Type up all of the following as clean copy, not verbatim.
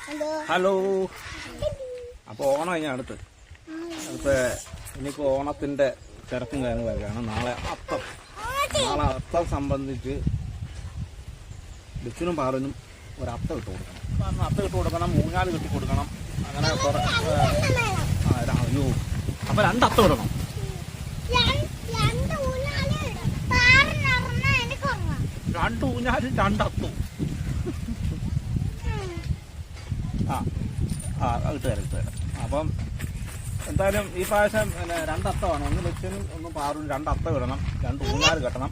Hello. അപ്പോൾ ഓണം കഴിഞ്ഞ അടുത്ത് ഇനിയിപ്പോൾ ഓണത്തിൻ്റെ തിരക്കും കാര്യങ്ങളൊക്കെയാണ്. നാളെ അത്തം സംബന്ധിച്ച് ബിച്ചിനും പാറിനും ഒരത്തം ഇട്ട് കൊടുക്കണം. കാരണം അത്തം ഇട്ട് കൊടുക്കണം, മൂഞ്ഞാല് കെട്ടി കൊടുക്കണം, അങ്ങനെ കുറെ. അയ്യോ, അപ്പോൾ രണ്ടത്തം ഇടണം. രണ്ട് ഊഞ്ഞാലും രണ്ടത്തും. ഇട്ട് തരാം. അപ്പം എന്തായാലും ഈ പ്രാവശ്യം രണ്ടത്തമാണ്. ഒന്ന് വെച്ചനും ഒന്ന് പാറും. രണ്ടത്തം ഇടണം, രണ്ട് ഊഞ്ഞാല് കെട്ടണം.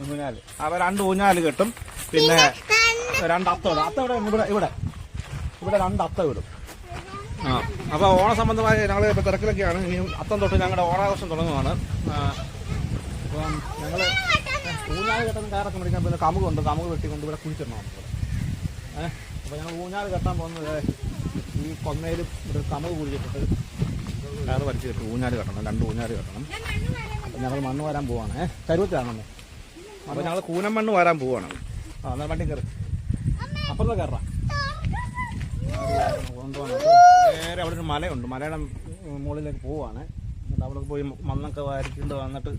ഊഞ്ഞാല് അപ്പൊ രണ്ട് ഊഞ്ഞാല് കെട്ടും. പിന്നെ രണ്ടത്തം ഇടും. അത്തം ഇവിടെ രണ്ടത്തം ഇടും. അപ്പോൾ ഓണ സംബന്ധമായി ഞങ്ങൾ ഇപ്പോൾ തിരക്കിലൊക്കെയാണ്. ഇനിയും അത്തം തൊട്ട് ഞങ്ങളുടെ ഓണാഘോഷം തുടങ്ങുകയാണ്. അപ്പം ഞങ്ങൾ ഊഞ്ഞാല് കെട്ടുന്ന കാറൊക്കെ മേടിക്കാൻ പിന്നെ കമുകുണ്ട്. കമുക് വെട്ടിക്കൊണ്ട് ഇവിടെ കുഴിച്ചിടണം നമുക്ക്. അപ്പോൾ ഞങ്ങൾ ഊഞ്ഞാല് കെട്ടാൻ പോകുന്നത് ഈ കൊന്നയിലും ഒരു കമുക് കുഴിച്ചിട്ടിട്ട് കാറ് വലിച്ച് കെട്ടി ഊഞ്ഞാല് കെട്ടണം. രണ്ട് ഊഞ്ഞാല് കെട്ടണം. അപ്പം ഞങ്ങൾ മണ്ണ് വരാൻ പോവാണ്. കരുവത്തിലാണോ? അപ്പോൾ ഞങ്ങൾ കൂനം മണ്ണ് വരാൻ പോവാണ്. എന്നാൽ വണ്ടി കയറി അപ്പുറത്തെ കയറാം. നേരെ അവിടെ ഒരു മലയുണ്ട്. മലയുടെ മുകളിലേക്ക് പോവാണ്. എന്നിട്ട് അവിടെ പോയി മണ്ണൊക്കെ വാരിക്കൊണ്ട് വന്നിട്ട്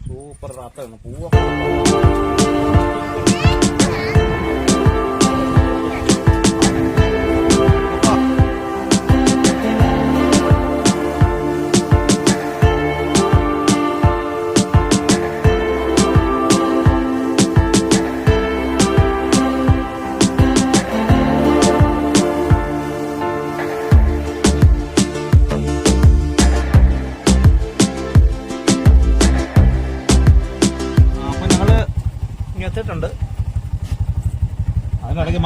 സൂപ്പർ റാത്താണ്. പൂവ എത്തിയിട്ടുണ്ട്. അതിനിടയ്ക്ക്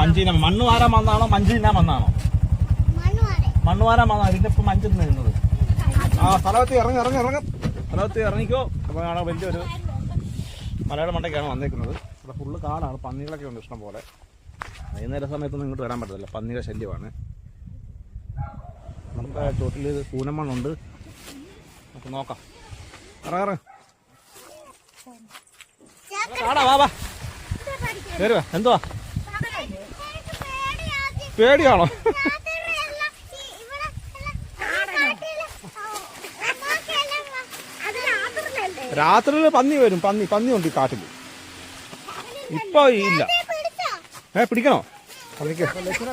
മണ്ണ് വാരാൻ വന്നാണോ മഞ്ച് തിന്നാൻ വന്നാണോ? മണ്ണ് വാരാൻ വന്നാ. ഇതിന്റെ ഇപ്പം മഞ്ച് തിന്നുന്നത്. സ്ഥലത്ത് സ്ഥലത്ത് ഇറങ്ങിക്കോ. അപ്പോൾ കാണാൻ വലിയൊരു മലയുടെ മണ്ടയ്ക്കാണ് വന്നേക്കുന്നത്. ഇവിടെ ഫുള്ള് കാടാണ്. പന്നികളൊക്കെ ഉണ്ട് ഇഷ്ടം പോലെ. വൈകുന്നേര സമയത്തൊന്നും ഇങ്ങോട്ട് വരാൻ പറ്റത്തില്ല, പന്നിയുടെ ശല്യമാണ്. നമ്മുടെ ചോട്ടിൽ കൂനമണ്ണുണ്ട്. നമുക്ക് നോക്കാം. വാ വരുവാ. എന്തുവാ പേടിയാണോ? രാത്രിയിൽ പന്നി വരും. പന്നിയുണ്ട് ഈ കാട്ടിൽ. ഇപ്പൊ ഇല്ല. പിടിക്കണോ? പന്നിക്ക്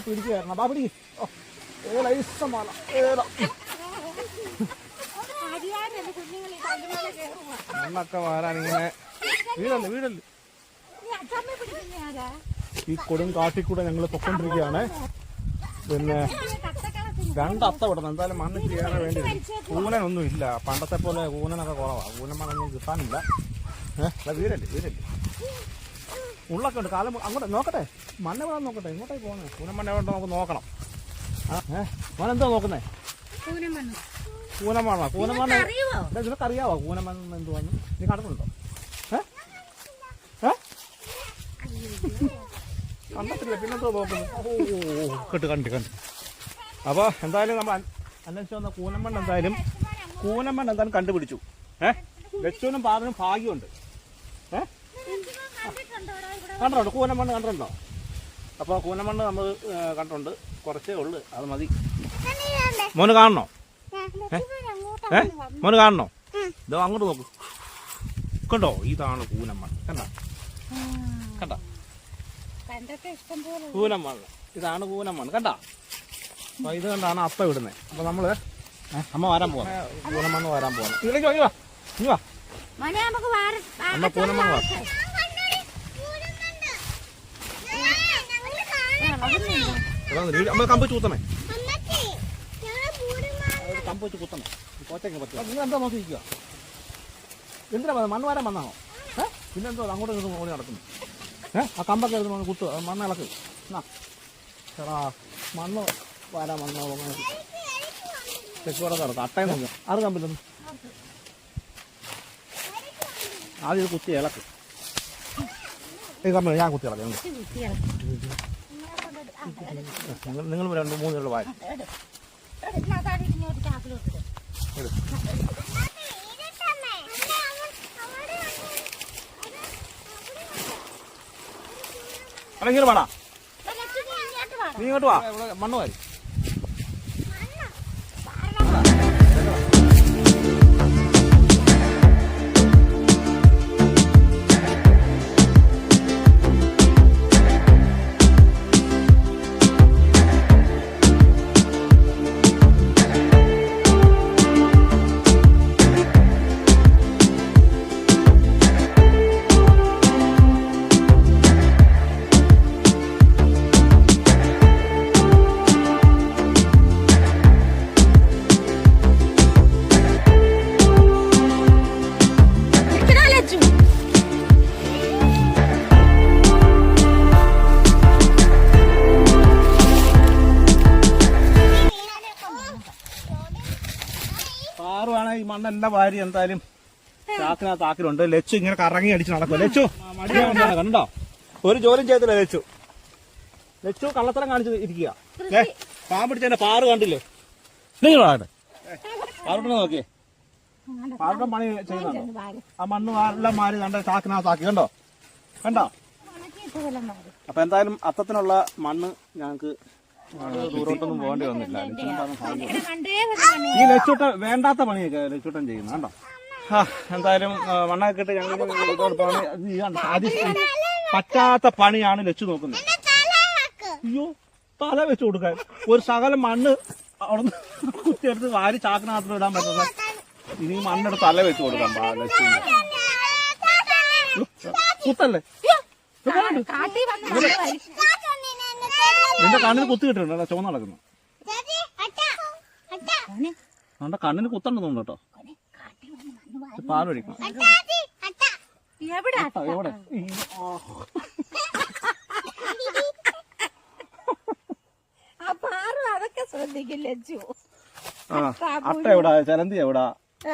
പിടിച്ചു തരണം. ബാ പിടി. മണ്ണൊക്കെ വാരാനിങ്ങനെ വീടല്ലേ. ഈ കൊടും കാട്ടിക്കൂടെ ഞങ്ങൾ പൊക്കൊണ്ടിരിക്കുകയാണ്. പിന്നെ രണ്ടത്തം ഇടണം. എന്തായാലും മണ്ണ് ചെയ്യാൻ വേണ്ടി. കൂനനൊന്നും ഇല്ല. പണ്ടത്തെ പോലെ കൂനനൊക്കെ കുറവാണ്. കൂനമണ്ണൊന്നും കിട്ടാനില്ല. വീടല്ലേ ഉള്ളൊക്കെ ഉണ്ട്. കാലം അങ്ങോട്ട് നോക്കട്ടെ. മണ്ണ് വേണം നോക്കട്ടെ. ഇങ്ങോട്ടേക്ക് പോകുന്നത് കൂനമണ്ണ വേണ്ടോ നമുക്ക് നോക്കണം. മണ്ണെന്തോ നോക്കുന്നേ? കൂനമണ്ണ. നിനക്കറിയാവോ കൂനമണ്ണ് എന്തുവാന്ന്? നീ കണ്ടിട്ടുണ്ടോ? കണ്ടിട്ടില്ല, പിന്നെന്തോ നോക്കുന്നു. കണ്ട്. അപ്പോൾ എന്തായാലും നമ്മൾ അന്വേഷിച്ച് വന്ന കൂനമണ്ണ് എന്തായാലും കണ്ടുപിടിച്ചു. ലച്ചുവിനും പാറിനും ഭാഗ്യമുണ്ട്. കണ്ടിട്ടുണ്ടോ? കൂനമണ്ണ് കണ്ടിട്ടുണ്ടോ? അപ്പോൾ കൂനമണ്ണ് നമ്മൾ കണ്ടിട്ടുണ്ട്. കുറച്ചേ ഉള്ളു, അത് മതി. മോന് കാണണോ? മോന് കാണണോ? ഇതോ അങ്ങോട്ട് നോക്കൂ. കണ്ടോ? ഇതാണ് കൂനമണ്ണ്. കണ്ട കൂനമണ്ണ്. ഇതാണ് കൂനമണ്ണ്. കണ്ട. അപ്പൊ ഇത് കണ്ടാണ് അപ്പ ഇടുന്നത്. അപ്പൊ നമ്മള് അമ്മ വരാൻ പോവാ. കൂനമണ്ണ് വരാൻ പോവാ. ഇതിലേക്ക് വാ. അമ്മ കൂനമണ്ണ് വാ. അമ്മ കമ്പ് ചൂത്തമേ. കമ്പ് വെച്ച് കുത്തമേ. കോച്ചയ്ക്ക് പറ്റുക. നിങ്ങൾ എന്താ നോക്കിയിരിക്കുക? എന്തിനാ മണ്ണ് വരാൻ വന്നാണോ? പിന്നെന്തോ അങ്ങോട്ട് ഇങ്ങോട്ട് ഓടി നടക്കുന്നു. ആ കമ്പൊക്കെ എടുത്ത് കുത്തു. മണ്ണ് ഇളക്ക്. ചേടാ മണ്ണ് വരാൻ വന്നോ? തെക്കുവട കിടക്കും. അട്ടയും നോക്കുക. ആറ് കമ്പിലൊന്നും ആദ്യം ഇത് കുത്തി ഇളക്ക്. ഈ കമ്പി ഞാൻ കുത്തി ഇളക്കാം. നിങ്ങൾ 2-3 വായ. അല്ലെങ്കിൽ വേണ നീ ഇങ്ങോട്ട് വാ, ഇവിടെ മണ്ണ് വാരി. പാറുവാണ് ഈ മണ്ണെല്ലാം വാരി എന്തായാലും ചാക്കിനകത്താക്കിലുണ്ട്. ലച്ചു ഇങ്ങനെ കറങ്ങി അടിച്ച് നടക്കും. ലച്ചു മടിയാണ് കണ്ടോ, ഒരു ജോലിയും ചെയ്തില്ല ലച്ചു. ലച്ചു കള്ളത്തരം കാണിച്ച് ഇരിക്കുക. പാമ്പിടിച്ചതിന്റെ പാറ് കണ്ടില്ലേ? പാറുടെ നോക്കിയേ, പാറുടെ പണി ചെയ്യുന്നുണ്ടോ? ആ മണ്ണ് എല്ലാം മാറി കണ്ട ചാക്കിനകത്താക്കി കണ്ടോ, കണ്ടോ? അപ്പൊ എന്തായാലും അത്തത്തിനുള്ള മണ്ണ് ഞങ്ങക്ക് ദൂരോട്ടൊന്നും പോകേണ്ടി വന്നില്ല. ഈ ലച്ചൂട്ടൻ വേണ്ടാത്ത പണിയൊക്കെ ലച്ചൂട്ടൻ ചെയ്യുന്നു കണ്ടോ. എന്തായാലും മണ്ണൊക്കെ ഇട്ട് ഞങ്ങൾ പറ്റാത്ത പണിയാണ് ലച്ചു നോക്കുന്നത്. അയ്യോ, തല വെച്ച് കൊടുക്കാൻ ഒരു ശകലം മണ്ണ് അവിടെ കുത്തിയെടുത്ത് വാരി ചാക്കിനകത്ത് ഇടാൻ പറ്റുന്നത്. ഇനി മണ്ണെടുത്ത് തല വെച്ച് കൊടുക്കാൻ ലച്ചു കുത്തല്ലേ. നിന്റെ കണ്ണിന് കുത്തി കിട്ടുന്നുണ്ടോ? ചുവന്ന് നടക്കുന്നു. നമ്മുടെ കണ്ണിന് കുത്തണ്ടെന്ന് കേട്ടോ. പാലൊഴിക്കണം. എവിടെ അട്ട എവിടാ, ചലന്തി എവിടാ,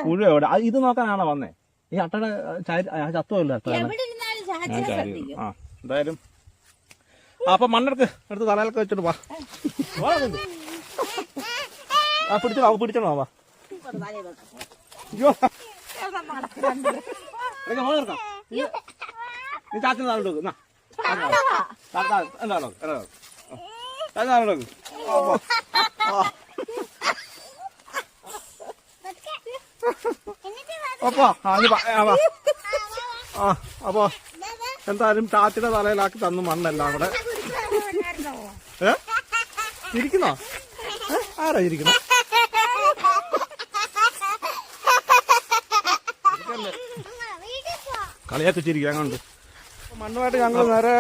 പുഴ എവിടാ, ഇത് നോക്കാനാണോ വന്നേ? ഈ അട്ടയുടെ ചത്തമില്ല. എന്തായാലും അപ്പൊ മണ്ണെടുക്ക് എടുത്ത് തലയിലൊക്കെ വെച്ചിട്ട് വാ. പിടിച്ചോ വാ. നീ ചാച്ചിന് താഴോട്ട് അപ്പൊ എന്തായാലും ചാച്ചിയുടെ തലയിലാക്കി തന്നു മണ്ണെല്ലാം കൂടെ. ഇരിക്കുന്നോ? ആരാ ഇരിക്കുന്ന? കളിയൊക്കെ ചിരിക്കാൻ കണ്ട് മണ്ണുമായിട്ട് ഞങ്ങൾ നേരെ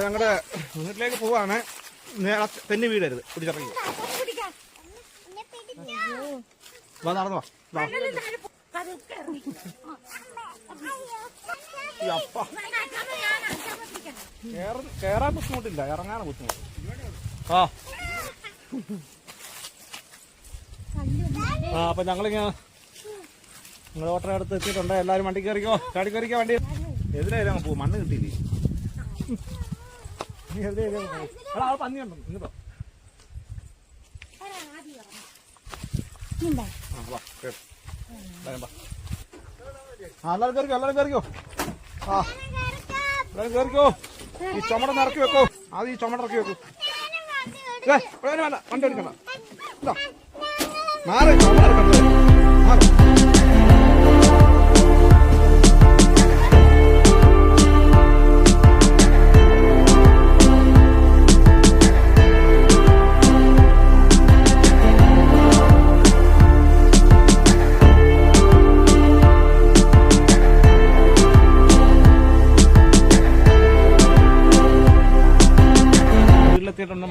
ഞങ്ങളുടെ വീട്ടിലേക്ക് പോവാണ്. തെന്നി വീടരുത്, പിടിച്ചിറങ്ങി നടന്നു വാ. കേറാൻ ബുദ്ധിമുട്ടില്ല, ഇറങ്ങാൻ ബുദ്ധിമുട്ട്. അപ്പൊ ഞങ്ങളിങ്ങനെ നിങ്ങൾ ഓട്ടർ അടുത്ത് എത്തിയിട്ടുണ്ട്. എല്ലാവരും വണ്ടി കയറിക്കോ, ചാടി കയറിക്കോ. വണ്ടി എതിരായാലും അങ്ങ് പോകും, മണ്ണ് കിട്ടിയില്ലേ. ആൾ പന്നിയുണ്ടോ ഇങ്ങോട്ടോ? എല്ലാവരും കയറിക്കോ, എല്ലാവരും കയറിക്കോ. എല്ലാവരും കയറിക്കോ. ഈ ചുമട നിറക്കി വെക്കോ. ആദ്യം ഈ ചുമട ഇറക്കി വെക്കൂ. വേണ്ട, വണ്ടി എടുക്കണ്ട. മാറി മാറി.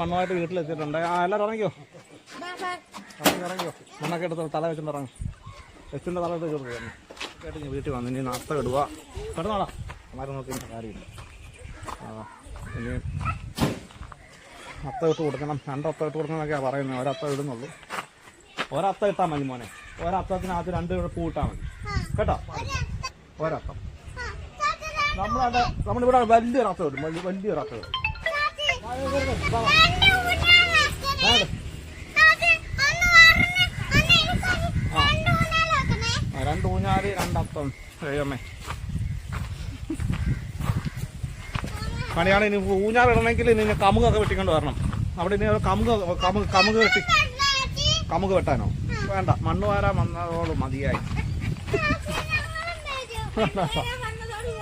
മണ്ണുമായിട്ട് വീട്ടിലെത്തിയിട്ടുണ്ട്. എല്ലാവരും ഇറങ്ങിയോ, ഇറങ്ങിയോ. മണ്ണൊക്കെ എടുത്ത് തല വെച്ചിട്ട് ഇറങ്ങും. വെച്ചിൻ്റെ തല എടുത്ത് കയറുന്നു. കേട്ട് ഞാൻ വീട്ടിൽ വന്നു. ഇനി നത്ത ഇടുക. കിടന്നാളാ, അമാരെ നോക്കി കാര്യമില്ല. ഇനി അത്ത ഇട്ട് കൊടുക്കണം. രണ്ടത്ത ഇട്ട് കൊടുക്കണം എന്നൊക്കെയാണ് പറയുന്നത്. ഒരത്ത ഇടുന്നുള്ളൂ. ഒരത്ത ഇട്ടാൽ മതി മോനെ. ഒരത്തത്തിനകത്ത് 2 പൂ ഇട്ടാൽ മതി കേട്ടോ. ഒരത്തം നമ്മളിവിടെ വലിയൊരു അത്ത ഇടും. വലിയൊരു അത്ത ഇടും. 2 ഊഞ്ഞാല് 2 അത്തം. അമ്മേ പണിയാണ്. ഇനി ഊഞ്ഞാലിടണമെങ്കിൽ ഇനി കമുകൊക്കെ വെട്ടിക്കൊണ്ട് വരണം. അവിടെ ഇനി കമുക് വെട്ടാനോ വേണ്ട, മണ്ണ് വാരാൻ വന്നതോളം മതിയായി.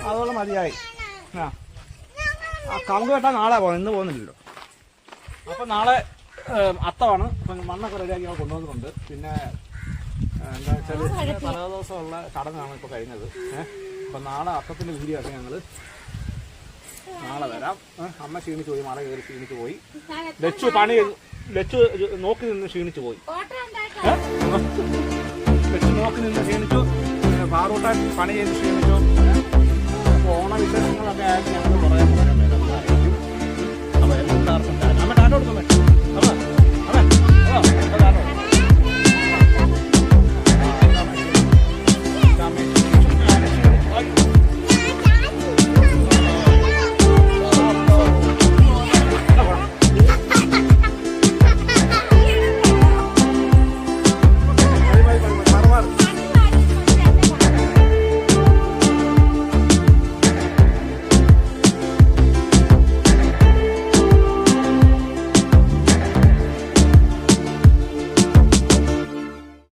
അതോളം മതിയായി. ആ കമുക് വെട്ടാൻ നാളെ പോകാം, ഇന്ന് പോകുന്നില്ലല്ലോ. അപ്പം നാളെ അത്തമാണ്. അപ്പം മണ്ണൊക്കെ റെഡിയാക്കി ഞങ്ങൾ കൊണ്ടുവന്നിട്ടുണ്ട്. പിന്നെ എന്താ വെച്ചാൽ പല ദിവസമുള്ള ചടങ്ങാണ് ഇപ്പോൾ കഴിഞ്ഞത്. അപ്പം നാളെ അത്തത്തിൻ്റെ വീഡിയോ ഒക്കെ ഞങ്ങൾ നാളെ വരാം. അമ്മ ക്ഷീണിച്ച് പോയി, മല കയറി ക്ഷീണിച്ച് പോയി. ലച്ചു നോക്കി നിന്ന് ക്ഷീണിച്ച് പോയി. ലച്ചു നോക്കി നിന്ന് ക്ഷീണിച്ചു. പാറൂട്ടാൻ പണി ചെയ്ത് ക്ഷീണിച്ചു. ഓണവിശേഷങ്ങളൊക്കെ ആയിട്ട് ഞങ്ങൾ പറയാൻ വരുന്നതായിരിക്കും. അപ്പോൾ എല്ലാവർക്കും അമ്മ ടാറ്റ കൊടുക്കുമേ.